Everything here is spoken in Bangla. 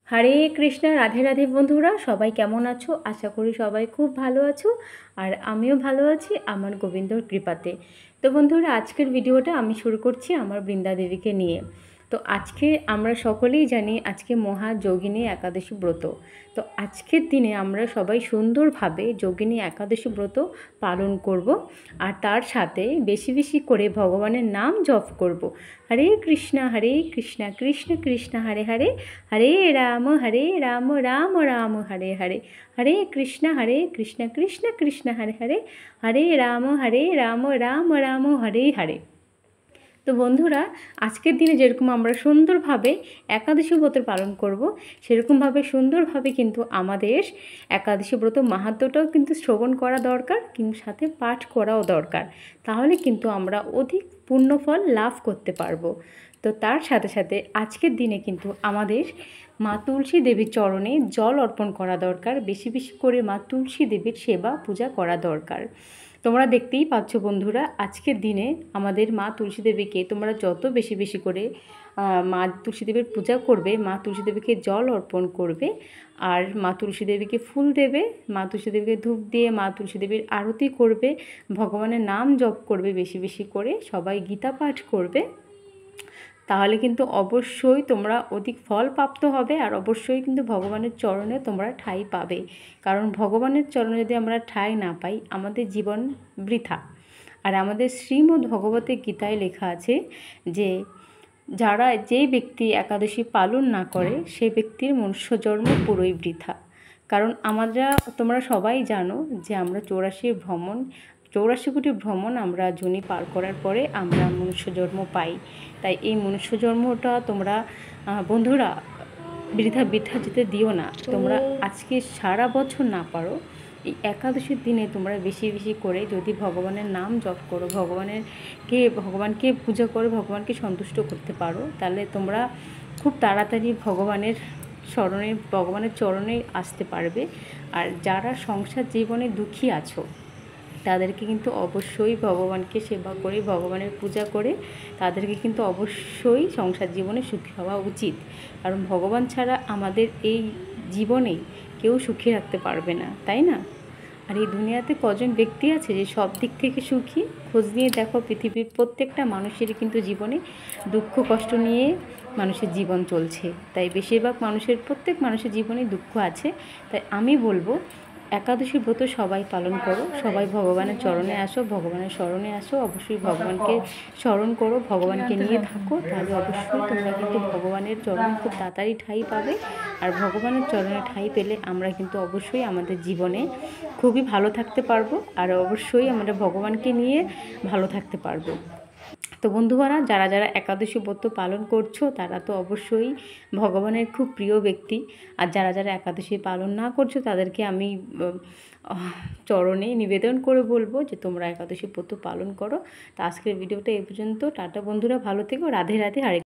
হরে কৃষ্ণ, রাধে রাধে বন্ধুরা, সবাই কেমন আছো? আশা করি সবাই খুব ভালো আছো। আর আমিও ভালো আছি আমার গোবিন্দর কৃপাতে। তো বন্ধুরা, আজকের ভিডিওটা আমি শুরু করছি আমার বৃন্দা দেবীকে নিয়ে। তো আজকে আমরা সকলেই জানি আজকে মহাযোগিনী একাদশী ব্রত। তো আজকের দিনে আমরা সবাই সুন্দরভাবে যোগিনী একাদশী ব্রত পালন করব। আর তার সাথে বেশি বেশি করে ভগবানের নাম জপ করব। হরে কৃষ্ণ কৃষ্ণ কৃষ্ণ হরে হরে, হরে রাম রাম রাম হরে হরে, হরে কৃষ্ণ কৃষ্ণ কৃষ্ণ হরে হরে, হরে রাম রাম রাম হরে হরে। তো বন্ধুরা, আজকের দিনে যেরকম আমরা সুন্দরভাবে একাদশী ব্রত পালন করব, সেরকমভাবে সুন্দরভাবে কিন্তু আমাদের একাদশী ব্রত মাহাত্ম্যটাও কিন্তু শ্রবণ করা দরকার, কিন্তু সাথে পাঠ করাও দরকার। তাহলে কিন্তু আমরা অধিক পুণ্যফল লাভ করতে পারবো। তো তার সাথে সাথে আজকের দিনে কিন্তু আমাদের মা তুলসী দেবীর চরণে জল অর্পণ করা দরকার, বেশি বেশি করে মা তুলসী দেবীর সেবা পূজা করা দরকার। তোমরা দেখতেই পাচ্ছ বন্ধুরা, আজকের দিনে আমাদের মা তুলসী দেবীকে তোমরা যত বেশি বেশি করে মা তুলসী দেবীর পূজা করবে, মা তুলসী দেবীকে জল অর্পণ করবে, আর মা তুলসী দেবীকে ফুল দেবে, মা তুলসী দেবীকে ধূপ দিয়ে মা তুলসী দেবীর আরতি করবে, ভগবানের নাম জপ করবে বেশি বেশি করে, সবাই গীতা পাঠ করবে, তাহলে কিন্তু অবশ্যই তোমরা অধিক ফল প্রাপ্ত হবে। আর অবশ্যই কিন্তু ভগবানের চরণে তোমরা ঠাঁই পাবে। কারণ ভগবানের চরণে যদি আমরা ঠাঁই না পাই, আমাদের জীবন বৃথা। আর আমাদের শ্রীমদ্ ভগবতে গীতায় লেখা আছে যে যেই ব্যক্তি একাদশী পালন না করে, সে ব্যক্তির মনুষ্য জন্ম পুরোই বৃথা। কারণ তোমরা সবাই জানো যে আমরা 84 কোটি ভ্রমণ আমরা যোনি পার করার পরে আমরা মনুষ্য জন্ম পাই। তাই এই মনুষ্য জন্মটা তোমরা বন্ধুরা বৃথা যেতে দিও না। তোমরা আজকে সারা বছর না পারো, এই একাদশীর দিনে তোমরা বেশি বেশি করে যদি ভগবানের নাম জপ করো, ভগবানকে পূজা করে ভগবানকে সন্তুষ্ট করতে পারো, তাহলে তোমরা খুব তাড়াতাড়ি ভগবানের চরণে আসতে পারবে। আর যারা সংসার জীবনে দুঃখী আছো, তাদেরকে কিন্তু অবশ্যই ভগবানকে সেবা করে ভগবানের পূজা করে তাদেরকে কিন্তু অবশ্যই সংসার জীবনে সুখী হওয়া উচিত। কারণ ভগবান ছাড়া আমাদের এই জীবনে কেউ সুখী রাখতে পারবে না, তাই না? আর এই দুনিয়াতে কজন ব্যক্তি আছে যে সব দিক থেকে সুখী? খোঁজ নিয়ে দেখো, পৃথিবীর প্রত্যেকটা মানুষেরই কিন্তু জীবনে দুঃখ কষ্ট নিয়ে মানুষের জীবন চলছে। তাই প্রত্যেক মানুষের জীবনে দুঃখ আছে। তাই আমি বলবো, একাদশী ব্রত সবাই পালন করো, সবাই ভগবানের চরণে আসো, ভগবানের শরণে আসো, অবশ্যই ভগবানকে স্মরণ করো, ভগবানকে নিয়ে থাকো, তাহলে অবশ্যই তোমরা কিন্তু ভগবানের চরণে খুব তাড়াতাড়ি ঠাঁই পাবে। আর ভগবানের চরণে ঠাঁই পেলে আমরা কিন্তু অবশ্যই আমাদের জীবনে খুবই ভালো থাকতে পারবো, আর অবশ্যই আমরা ভগবানকে নিয়ে ভালো থাকতে পারবো। তো বন্ধুরা, যারা একাদশী ব্রত পালন করছো, তারা তো অবশ্যই ভগবানের খুব প্রিয় ব্যক্তি। আর যারা একাদশী পালন না করছো, তাদেরকে আমি চরণে নিবেদন করে বলবো যে তোমরা একাদশী ব্রত পালন করো। তো আজকের ভিডিওটা এই পর্যন্ত। টাটা বন্ধুরা, ভালো থেকো। রাধে রাধে। হরে